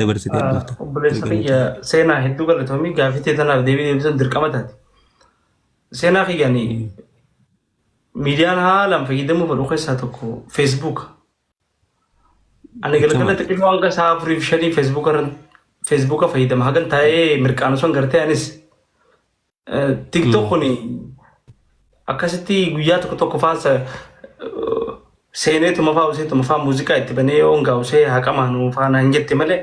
dabarsitee dhufte. Obboleessa kiyya seenaa hedduu galatoomii gaaffii teessanaaf deebisan dirqama taate. Seenaa kiyyanii miidiyaan haalaan fayyadamuu fedhu keessaa tokko Facebook. Ani galgala xiqqoo hanga sa'a 4-5 Facebook fayyadama. Hagan taa'ee mirqaanu son gartee anis TikTok kuni akkasitti guyyaa tokko faansa seeneetuma fa'aa muuziqaa itti banee yoon gaa'usee haqamaanu faana hin jette malee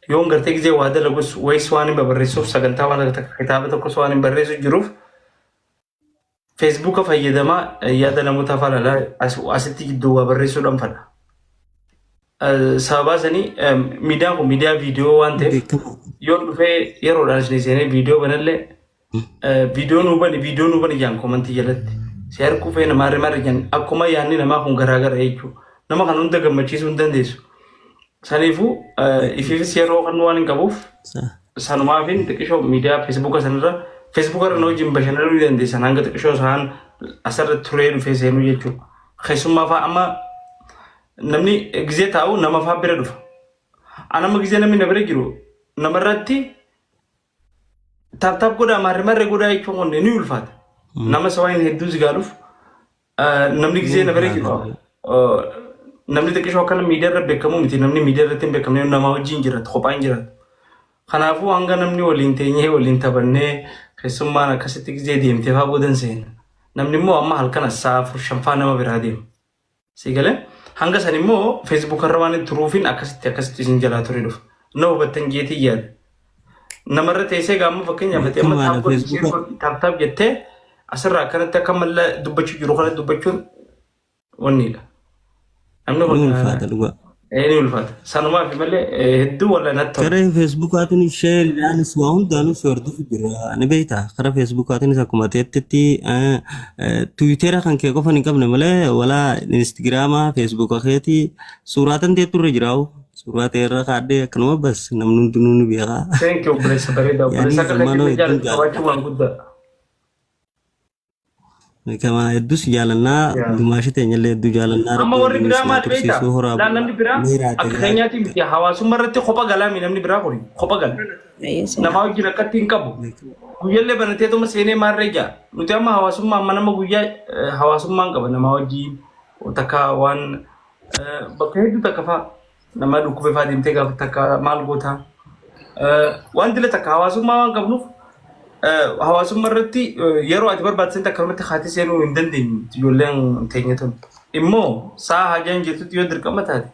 yoon gartee gizee waa dalagus wayis waan hin barreessuuf sagantaa waan kitaaba tokkos waan hin barreessu jiruuf Facebook fayyadamaa yaada namoota faana asitti gidduu waa barreessuudhaan fadha. Sababa sanii miidiyaan kun miidiyaa viidiyoo waan ta'eef yoon dhufee yeroodhaan isin seenee viidiyoo banallee viidiyoo nuu bani jaan komantii jalatti. Si harkuu feena maarree jan akkuma yaanni namaa kun garaagara jechuudha. Nama kan hunda gammachiisuu hin dandeessu. Saniifuu ifiifis yeroo kan waan hin qabuuf sanumaafin xiqqishoo miidiyaa feesbuuka sanarra feesbuuka irra wajjin bashannanuu ni dandeessan hanga xiqqishoo isaan asirratti turee dhufee seenuu jechuudha. Keessummaa fa'aa amma namni gizee taa'u nama fa'aa bira dhufa. Anama gizee namni na bira jiru namarratti taap godhaa maarree godhaa jechuun ni ulfaata. Nama sawaan hedduu zigaaluuf namni gizee na bira jiru namni xiqqishoo akkana miidiyaa irra beekamu miti namni miidiyaa irratti hin beekamne nama wajjin jiraatu kophaa hin jiraatu. Kanaafuu hanga namni waliin teenyee waliin taphannee keessummaan akkasitti gizee deemtee fa'aa boodan seena. Namni immoo amma halkan sa'a 4-5 nama biraa deema. Siigalee hanga san immoo Facebook irra waan turuufin akkasitti isin jalaa ture dhufa. Na hubattan jeetii yaada. Namarra teessee gaamma fakkeenyaaf ati amma taap jettee asirraa akkanatti akka mallee dubbachuu jiru kana dubbachuun wanniidha. Namni kun ni ulfaata. Sanumaaf malee hedduu walla natti tola. Karaa Feesbuukaatiin sheeridhaanis waa hundaanuu hordofu jira. Ni beektaa karaa Feesbuukaatiinis akkuma ta'etti Tiwiitera kan kee qofa hin qabne malee walaa Instagraamaa Feesbuuka keetii suuraa tan ta'etu irra jiraa'u. Suuraa ta'erra kaadhee akkanuma bas namni hundinuu ni beekaa. Thank you obboleessa bareedaa obboleessa akka kee jaalatu qabaachuu waan guddaa. Kama heddus jaalannaa gumaashi teenyallee hedduu jaalannaa. Amma warri biraa maal beektaa? Laan namni biraa akka keenyaatti miti hawaasummaa irratti kopha galaami namni biraa kuni kopha gala. Namaa wajjin akkatti hin qabu. Guyyaallee banateetuma seenee maarree jaa. Nuti amma hawaasummaa amma nama guyyaa hawaasummaan qaba namaa wajjin takka waan bakka hedduu takka fa'aa nama dhukkubee fa'aa deemtee gaafa takka maal gootaa. Waan dila takka hawaasummaa waan qabnuuf hawaasummaa irratti yeroo ati barbaadsan akkanumatti haati seenuu hin dandeenyu ijoolleen teenya tun immoo sa'a hajaan jettutti yoo dirqama taate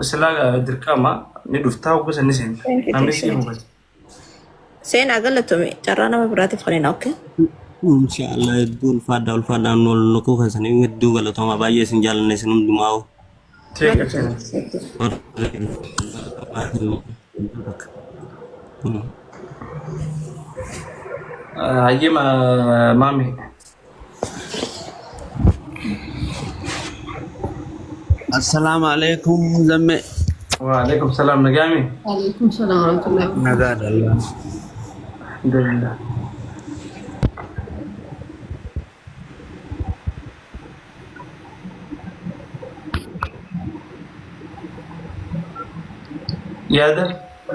silaa dirqama ni dhuftaa hoggusa ni seenu namni si hubate. Seenaa galatoomi carraa nama biraatiif kan hin okke. Inshaallah hedduu ulfaadhaan ol nukuu keessanii hedduu galatooma baay'ee isin jaalanne isin hundumaa. Hayyee maami. Assalamualaikum zamme. Waalaikumsalam nagami. Waalaikumsalam warahmatullahi wabarakatuh. Nagadallah. Alhamdulillah. Yaada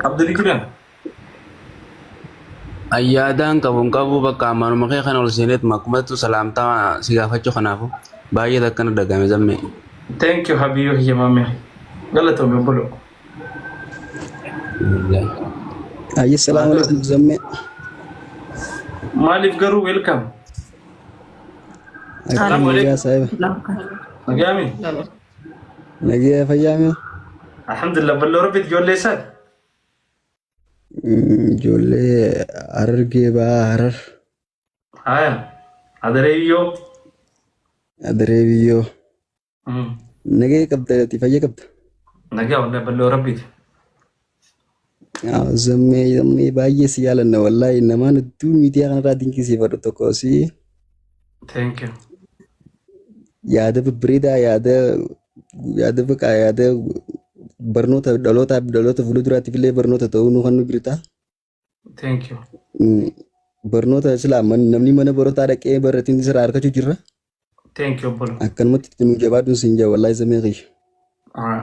Abdul Ikram. Ayyaadaan qabu bakka amanuma kee kan ol seeneet makkumatu salaamtaa si gaafachuu kanaafu baay'ee akkana dagame zamme. Thank you Habiyo Hiyamame. Galatoome bolo. Ayy assalamu alaikum zamme. Maalif garuu welcome. Assalamu alaikum. Nagami. Nagiya fayyame. Alhamdulillah ballo rabbi ijoollee sad. Ijoollee Harargee ba'aa Harar. Haya. Adareeyyoo. Adareeyyoo. Nagee qabda ati fayya qabda. Nagaa wallahi ballo rabbiiti. Zammee baay'ee si jaalanna wallahi namaan hedduu miidiyaa kanarraa dinqisiifadhu tokko si. Thank you. Yaada babbareedaa yaada baqaa yaada barnoota dhaloota fuulduraatiif illee barnoota ta'uu nu kan nu birita. Thank you. Barnoota islaamaa namni mana barootaa dhaqee baratiin sirraa harkachuu jirra. Thank you bolo. Akkanumatti nu jabaadhu siin jaa wallahi zammee qiyya.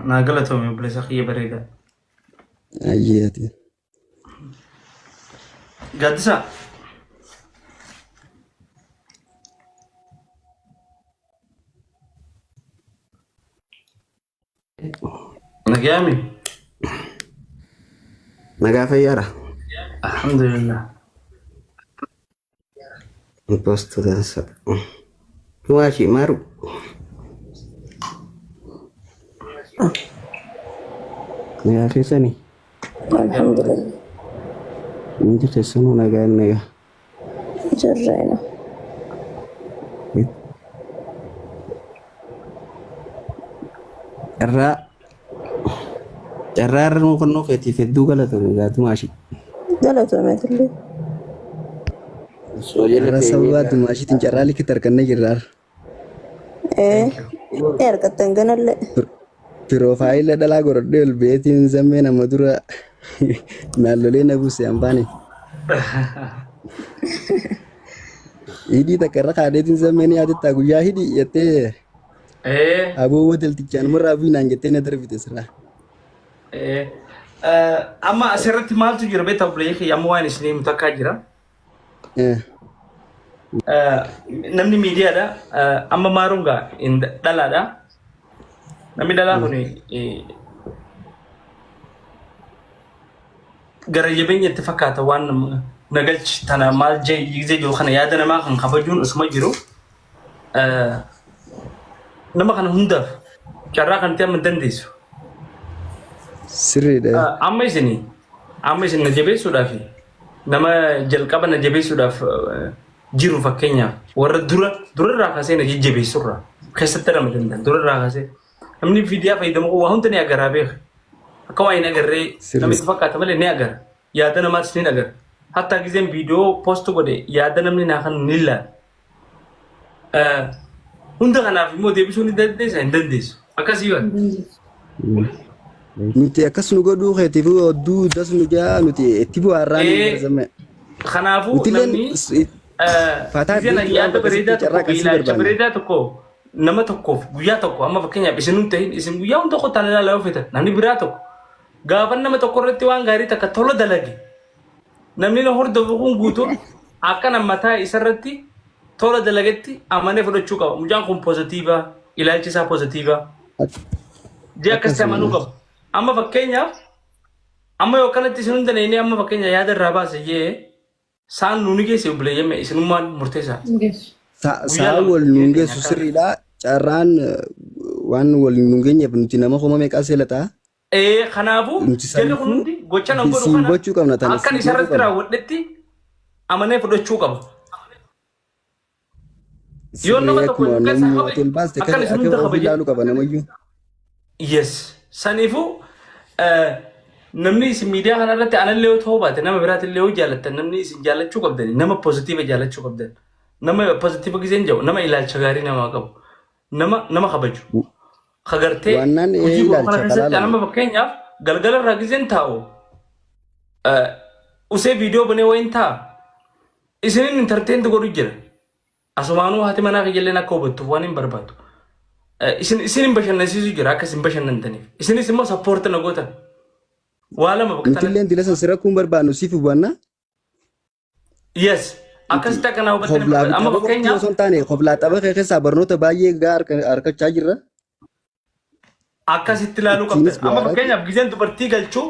Naa galatoome obboleessa kiyya bareedaa. ayyati Gaddisa. Nagami. nagaa fayyaadha Alhamdulillah. posto dansa waashi maru nagaa keessanii Alhamdulillah. inji keessanuu nagaa nagaa Jirreena. carraa mukannoo keetiif hedduu galatoomi gaatu maashi Galatoomaatillee. carraa sababaatu maashiitiin carraa likkit argannee jirraar Ergattan ganallee. piroofaayila dhalaa godhadhee ol beetiin zammee nama dura naallolee na buuse hambaane hidhii takka irra kaadeetiin zammee ni yaadettaa guyyaa hidhii jettee aboo wataltichaan murraa buinaan jettee na darbite siraa Amma asirratti maaltu jira beektaa obboleeyyaa kiyya amma waan isinii mutakkaa jira. Namni miidiyaadha. Amma maaruungaa dhalaadha. Namni dhalaa kun gara jabeenya itti fakkaata waan nagalchi tana maal jee jiru kana yaada namaa kan kabajuun osuma jiru. Nama kana hundaaf carraa kan ta'e amma dandeessu. sirriidha Amma isin na jabeessuudhaaf nama jalqaba na jabeessuudhaaf jiru fakkeenyaaf warra durarraa kaasee na jajjabeessurraa keessatti nama danda'a durarraa kaasee namni viidiyaa fayyadamu waa hunda ni agaraa beeka akka waa hin agarree namitti fakkaata malee ni agara yaada namaas ni agara hatta gizeen viidiyoo poost godhe yaada namni naa kan ni ilaala hunda kanaaf immoo deebisuu ni dandeessa hin dandeessu akkasii waan. nuti akkas nu godhuu keetiif odduu das nu jaa nuti itti bu'aarraa ni barzamme Kanaafuu namni yaada bareedaa tokko ilaalcha bareedaa tokko nama tokkoof guyyaa tokko amma fakkeenyaaf isin hin ta'in isin guyyaa hunda tokko tan ilaalaa oofetan namni biraa tokko gaafa nama tokko irratti waan gaarii takka tola dalage namni na hordofu kun guutuun akka nammataa isarratti tola dalagetti amanee fudhachuu qaba mucaan kun poozitiivaa ilaalchi isaa poozitiivaa jee akkasitti amanuu qaba. Amma fakkeenyaaf amma yoo kanatti isin hunda neenee amma fakkeenya yaada irraa baase jee saan nuuni geesse obboleeyyame isinummaan murteessaa. saa wal nuun geessu sirriidha carraan waan wal nuun geenyeef nuti nama homa meeqaa seelataa Kanaafuu jarri kun hundi gocha nan godhu simbachuu qabna kana akkan isarratti raawwadhetti amanee fudhachuu qaba. Yoo nama tokko akkan isin hunda ilaaluu qaba namayyuu yes saniifuu namni isin miidiyaa kanarratti anallee yoo ta'uu baate nama biraatillee yoo jaallattan namni isin jaallachuu qabdani nama poozitiiva jaallachuu qabdan nama poozitiiva gizeen jedhu nama ilaalcha gaarii namaa qabu nama kabaju kagartee hojii kana keessatti nama fakkeenyaaf galgala irraa gizeen taa'u usee viidiyoo banee wayin ta'a isinin intarteenti godhu jira asumaanuu haati manaa kiyyaleen akka hubattuuf waan hin barbaadu. Isin bashannansiisu jira akka isin bashannantaniif isinis immoo sappoorti na gootan waa lama bakka nutilleen dila san sirra kun barbaannu siif hubanna yes akkasitti akka naa hubattan amma fakkeenyaaf osoo hin taane qoblaa xaba keessaa barnoota baay'ee gaa harkachaa jirra akkasitti ilaaluu qabdan amma fakkeenyaaf gizeen dubartii galchuu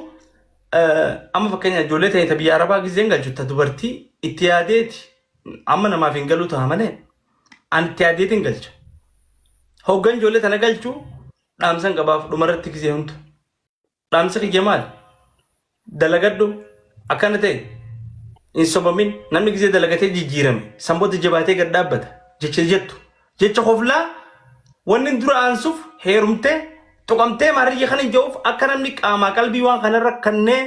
amma fakkeenyaaf ijoollee ta'e biyya arabaa gizeen galchuu ta dubartii itti yaadeeti amma namaaf hin galuu ta'a malee an itti yaadeetiin galcha. Hoggan ijoollee tana galchuu dhaamsan qabaaf dhumarratti gisee hundu. Dhaamsa kiyya maal? Dalagadhu akkana ta'e hin sobamin namni gisee dalagatee jijjiirame sanboota jabaatee gad dhaabbata jecha jettu jecha hoflaa wanni dura aansuuf heerumtee tuqamtee maariyya kana ija'uuf akka namni qaamaa qalbii waan kanarra kannee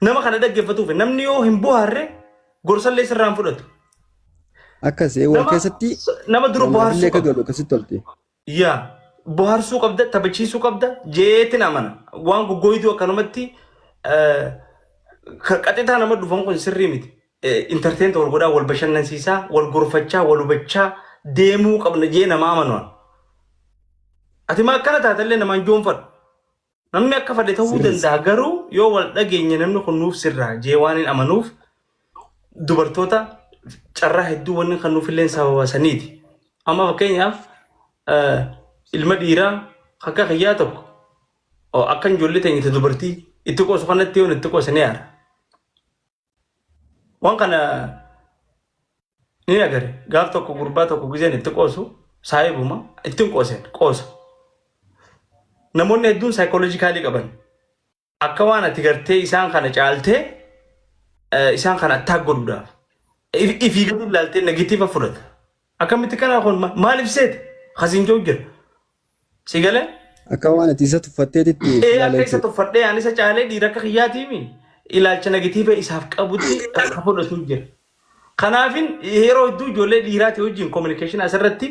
nama kana dhaggeeffatuuf namni yoo hin bohaarre gorsallee sirraan fudhatu. Akkasii wal keessatti nama dura bohaarsuu qabda akkasitti tolte. Yaa bohaarsuu qabda taphachiisuu qabda jeetiin amana waan goggooyituu akkanumatti qaxxitaa nama dhufan kun sirrii miti. Intarteenta wal godhaa wal bashannansiisaa wal gorfachaa wal hubachaa deemuu qabna jee nama amanuun. Ati maa akkana taatallee namaan joonfadhu. namni akka fadhe ta'uu danda'a garuu yoo wal dhageenye namni kun nuuf sirraa jee waan hin amanuuf dubartoota carraa hedduu wanni kan nuuf illee sababa saniiti. Amma fakkeenyaaf ilma dhiiraa akka xiyyaa tokko akka ijoollee teenyite dubartii itti qoosu kanatti yoon itti qoosanii yaara. Waan kana ni agare gaaf tokko gurbaa tokko gizeen itti qoosu saayibuma ittiin qooseen qoosa. Namoonni hedduun saayikooloojikaalii qaban akka waan ati gartee isaan kana caaltee isaan kana attaak godhuudhaaf ifii gadi ilaaltee negatiiva fudhata. Akkamitti kana kun maaliif seete hasiin jiru jira. Si galee? Akka waan ati isa tuffatteetitti akka isa tuffadhee ani isa caalee dhiira akka xiyyaatiimi ilaalcha negatiiva isaaf qabutti akka fudhatu jira. Kanaafin yeroo hedduu ijoollee dhiiraati wajjin kominikeeshinii asirratti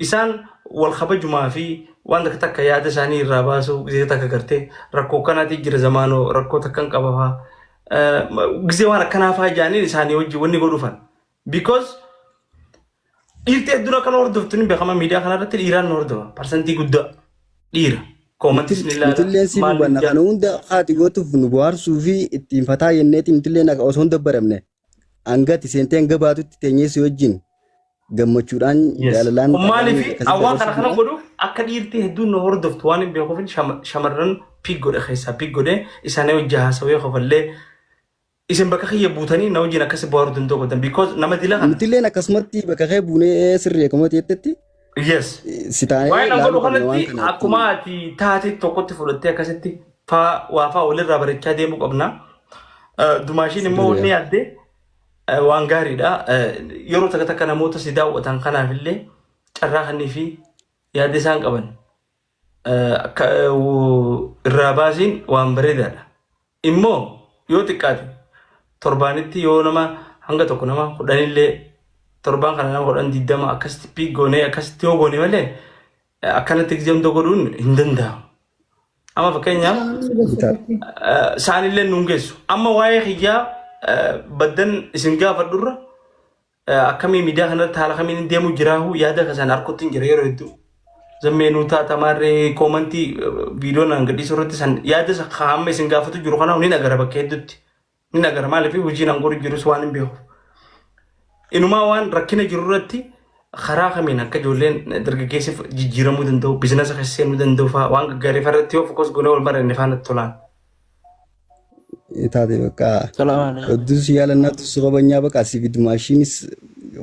isaan wal kabajumaa fi waan takka yaada isaanii irraa baasuu gisee takka gartee rakkoo kanaatti jira zamaanoo rakkoo takka hin qabafaa gisee waan akkanaafaa jaaniin isaanii wajjin wanni godhufan. Because dhiirti hedduun akka hordoftu ni beekama miidiyaa kanarratti dhiiraan hordofa parsantii guddaa dhiira. Nutilleen si hubanna kana hunda haati gootuuf nu bohaarsuu fi ittiin fataa jenneeti nutilleen akka osoo hin dabbaramne hangati seenteen gabaatutti teenyeessi wajjin gammachuudhaan jaalalaan. Maaliif awwaan kana godhuuf akka dhiirti hedduun nu hordoftu waan hin beekuuf shamarran piik godhe keessaa piik godhe isaanii hojii haasawee qofallee isin bakka kiyya buutanii na wajjin akkasi bohaaruu danda'u godhan because nama dila kana. Nutilleen akkasumatti bakka kee buunee sirrii akkuma ta'etti. Yes. Sitaanee waan godhu kanatti akkuma ati taatee tokkotti fudhattee akkasitti waa faa walirraa barachaa deemuu qabna. Dumaashiin immoo wanni yaaddee waan gaariidha. Yeroo takka takka namoota si daawwatan kanaafillee carraa kannii fi yaadda isaan qaban irraa baasiin waan bareedaadha. Immoo yoo xiqqaate torbaanitti yoo nama hanga tokko nama kudhanillee torban kana nama kudhan 20 akkasitti piik goonee akkasitti yoo goone malee akkanatti egzaamtoo godhuun hin danda'amu. Amma fakkeenyaaf isaanillee nuun geessu. Amma waa'ee xiyyaa baddan isin gaafadhurra akkamii miidiyaa kanarratti haala kamiin deemu jiraahu yaada kasaan harkutti hin jira yeroo hedduu. Zammee nuu taata maarree koomantii viidiyoon gadhiisuu irratti san yaada isa amma isin gaafatu jiru kana ni nagara bakka hedduutti. Ni nagara maaliif hojiin angooru jirus waan hin beeku. Inumaa waan rakkina jiru irratti karaa kamiin akka ijoolleen dargaggeessiif jijjiiramuu danda'u biizinasa keessa seenuu danda'u fa'aa waan gaggaarii irratti yoo fokkos goonee wal maranne faana tolaan. Taate bakka hedduus yaalannaatu sobanyaa bakka asii fi dumaashiinis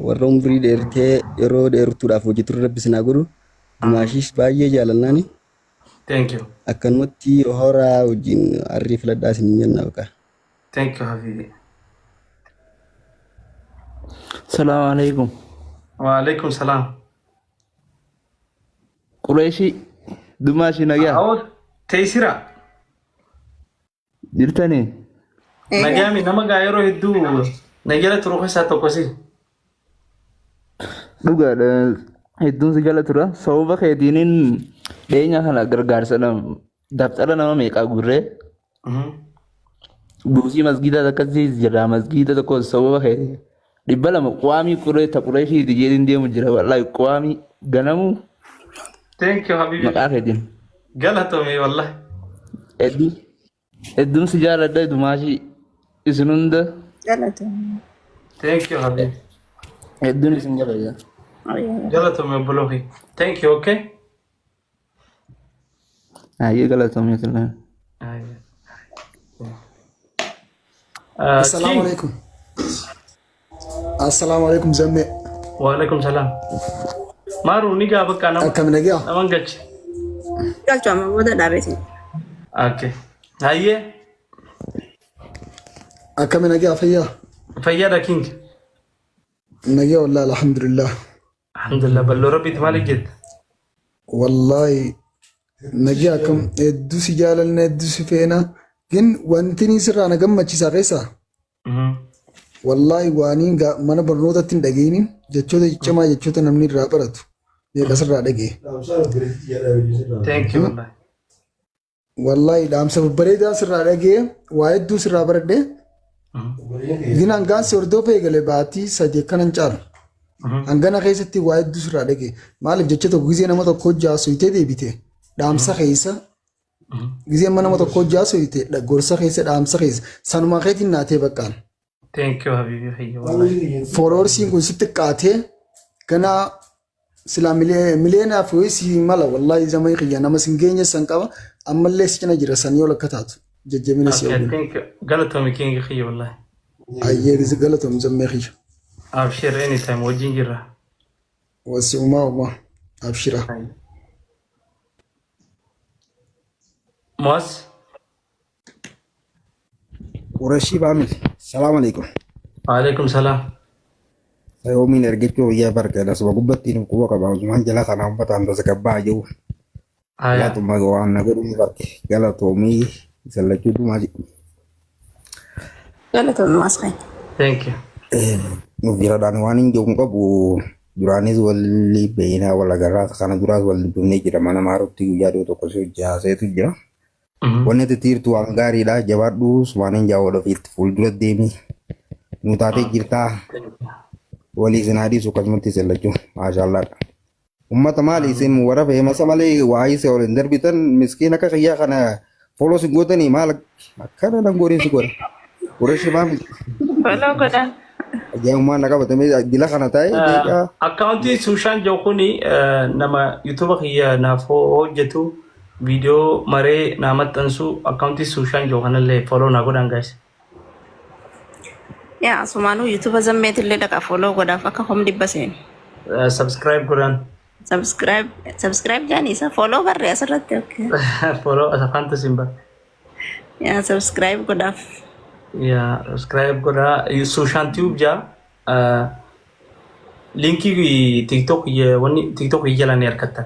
warra umrii dheertee yeroo dheertuudhaaf hojii turre rabbisinaa godhu dumaashiis baay'ee jaalannaani. Thank you. Akkanumatti horaa wajjin harrii filadhaa isin jenna bakka. Thank you Habibi. Assalamu alaikum. Wa alaikum salam. Quraishi Dumaashi nagaa. Awwa teessira. Jirtanii? Nagaami nama gaa yeroo hedduu nagala turu keessaa tokko si. Dhugaadha hedduun si jala tura sababa keetiiniin dhiyeenya kana gargaarsa dabtara nama meeqaa gurree buusii masgiida akkasii jira masgiida tokko sababa keetii dhibba lama qaamii quree taqureeshii dijeetiin deemu jira wallahi qaamii ganamu. Thank you Habibi. Maqaa keetiin. Galatoomi wallahi. Hedduun si jaaladha Dumaashi isin hunda. Galatoomi. Thank you Habibi. Hedduun isin jaaladha. Galatoomi obbolofi. Thank you okay. Ayyee galatoomi sallaan. Assalamu alaikum. Assalamu alaikum zamme. Wa alaikum salam. Maru ni ga baka nama. Akkam nagaa. Naman gachi. Galchu amma booda dhaabesi. Okay. Hayyee. Akkam nagaa fayyaa. Fayyaadha king. Nagaa wallahi alhamdulillah. Alhamdulillah ballo rabbi maalik jette. Wallahi nagaa akkam hedduu si jaalalna hedduu si feena gin wanti ni sirraa na gammachiisa keessa. Wallahi waaniin mana barnootatti hin dhageenin jechoota ciccimaa jechoota namni irraa baratu meeqa sirraa dhagee. Thank you wallahi. Wallahi dhaamsa babbareedaa sirraa dhagee waa hedduu sirraa baradhee gin hangaan si hordofee galee baatii sadii akkanan caalu. Hangana keessatti waa hedduu sirraa dhagee maaliif jecha tokko gisee nama tokko hojjaa suutee deebite dhaamsa keessa Gizee mana nama tokko jaasu ite gorsa keessa dhaamsa keessa sanuma keetiin naatee baqqaan. Thank you habibi khiyya wallahi. Fooloorsiin kun sitti qaatee ganaa silaa miliyeenaaf si mala wallahi zamanii khiyya nama sin geenye san qaba ammallee si cina jira san yoo lakka taatu jajjabina si Okay, oolu. thank you. Galatomi king khiyya wallahi. Ayyee gizi galatoom zammee khiyya. Abshir anytime wajjin jirra. Wasi umaa abshira. Moas. Qurashii baamil. Salaam alaikum. Alaikum salam. Yoomiin ergichuu biyya barkeedha suba gubbattiin quba qaba uzumaan jala kana uummataan tasa gabbaa jiru. Aya. Galatuma waan nagaduu barke galatoomii sallachuu dhumaa jiru. Galatoomii maasqeen. Thank you. Nuuf jiraadhaan waan hin jiru qabu duraanis walli beeyinaa wal agarraa kana duraas wal dubbifnee jira mana maarutti guyyaa dhiyoo tokko si hojjaaseetu jira. Wanni titiirtu waan gaariidha jabaadhuus waan hin jaawwadha ofiitti fuuldura deemii nu taatee jirtaa walii sinaadhiisu akkasumatti sallachuu maashaallaadha. Ummata maali isin warra feemasa malee waa isa ol hin darbitan miskiin akka xiyyaa kana foloo si gootanii maal akkana dangooriin si godha. Qurashi maami. Foloo godhan. Ajaa'ibumaan na qabatamee dila kana taa'ee Accounti Sushan Jokuni nama YouTube khiyya naaf hojjetu video maree namaxxansu accounti Sushan Jokanallee follow na godhan guys. Yaa asumaanuu YouTube zammeetillee dhaqa foloo godhaaf akka hom dhibba seen. Subscribe godhan. Subscribe jaaniisa foloo barree asirratti okay. Follow as akanta simba. Yaa subscribe godhaaf. Ya subscribe godha Sushan Tube ja linki TikTok ya wani TikTok jalan harkatan.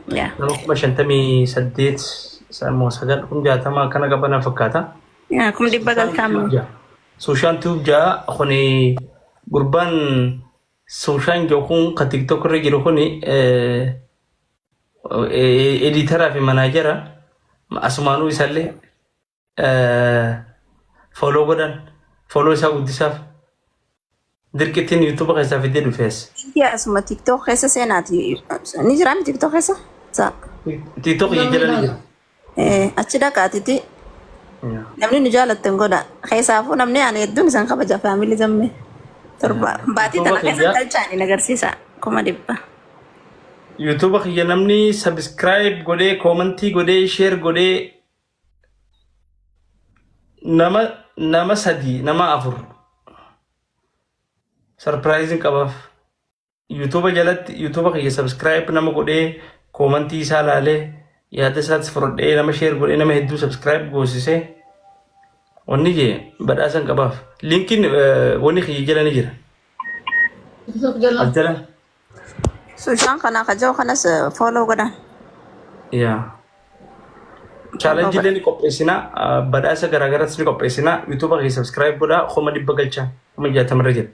Yaa. Nama kuma 58 sama sagal kun jaatama kana gabana fakkaata. Yaa kum dhibba galtaama. Sushan Tube ja khoni gurban Sushan Jokun ka TikTok irra jiru khoni editara fi manajera asumaanuu isallee follow godhan follow isaa guddisaaf dirqittiin YouTube keessaa fidee dhufees. Yaa asuma TikTok keessa seenaati. Ni jiraami TikTok keessa? TikTok jala ni jira. Achi dhaqaatiti. Namni nu jaalattan godha. Keessaafuu namni ani hedduun isaan kabaja faamilii zammee. Torba baatii tana keessa galchaanii agarsiisa. Kuma dhibba. YouTube kiyya namni subscribe godhee commentii godhee share godhee nama sadi nama afur surprising qabaaf YouTube jalatti YouTube kiyya subscribe nama godhee commentii isaa laalee yaada isaatti fudhadhee nama share godhee nama hedduu subscribe goosisee wanni jee badhaasan qabaaf linkiin wanni kiyya jala ni jira. Jala. Sushan kana kajoo kanas follow godhan. Yeah. Challenge ni qopheessina badhaasa garaagaraas ni qopheessina YouTube kee subscribe godhaa kuma dhibba galchaa kuma 60 irra jira.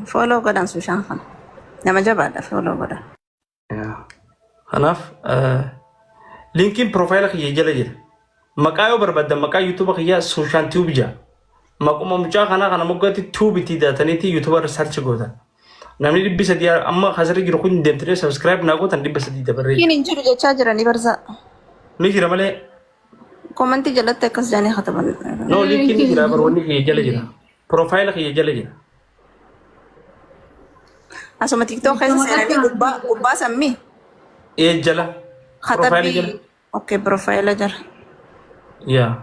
Follow godhan Sushan kana. Nama jabaadha follow godhan. Kanaaf linkiin profile kiyya jala jira. Maqaa yoo barbaaddan maqaa YouTube kiyyaa Sushan Tube jaa. Maquma mucaa kana moggatti Tube itti daataniiti YouTube irra search gootan. Namni 300 amma hasari jiru kun deemtee subscribe naa gootan 300 dabaree. Kiin hin jiru jechaa jiranii barza. Ni jira malee. Commenti jalatti akkas jaanii kataban. No linkiin ni jira barwanni kiyya jala jira. Profile kiyya jala jira. Asuma TikTok keessa seenanii gubbaa sammii. Jala. Profile jala. Okay profile jala. Yeah.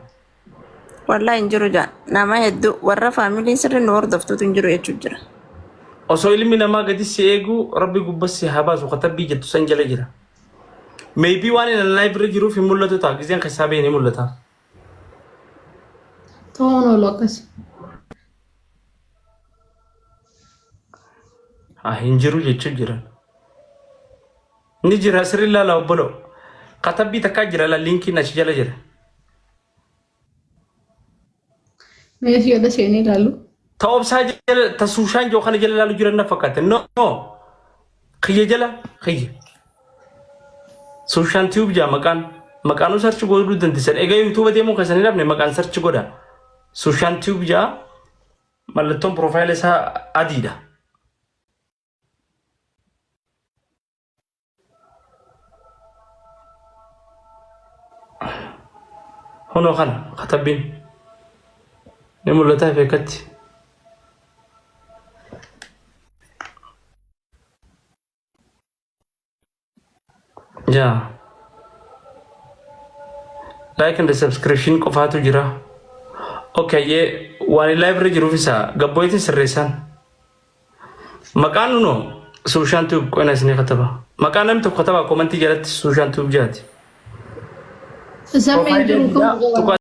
Wallahi hin jiru jaan. Nama hedduu warra faamilii sirri nu hordoftuutu hin jiru jechuun jira. Osoo ilmi namaa gadi si eegu rabbi gubbasi haa baasu katabbii jettu san jala jira. Maybe waan inni live irra jiruuf hin mul'atu ta'a giseen keessaa ba'ee ni mul'ata. Tono lokas. Hin jiru jechuun jira. Ni jira sirri ilaala obbolo. Katabbii takkaa jira la linkiin achi jala jira. Mee fi yoda seenii ilaalu. Ta'obsaa jala ta Sushan Jokan jala ilaalu jiran na fakkaate. No. Kiyya jala kiyya. Sushan Tube jaa maqaan search godhuu dandeessan. Egaa YouTube deemuu kan isaan dhabne maqaan search godha. Sushan Tube jaa mallattoon profile isaa adiidha. هنا خان خطبين يمولتها في كتي جا لايك اند سبسكريبشن قفاتو جرا اوكي واني لايبرري جرو فيسا غبويتي سريسان مكانو نو سوشان توب كوينا سني كتبا مكانم تو كتبا كومنتي جرات سوشان توب جاتي Sampai dulu kamu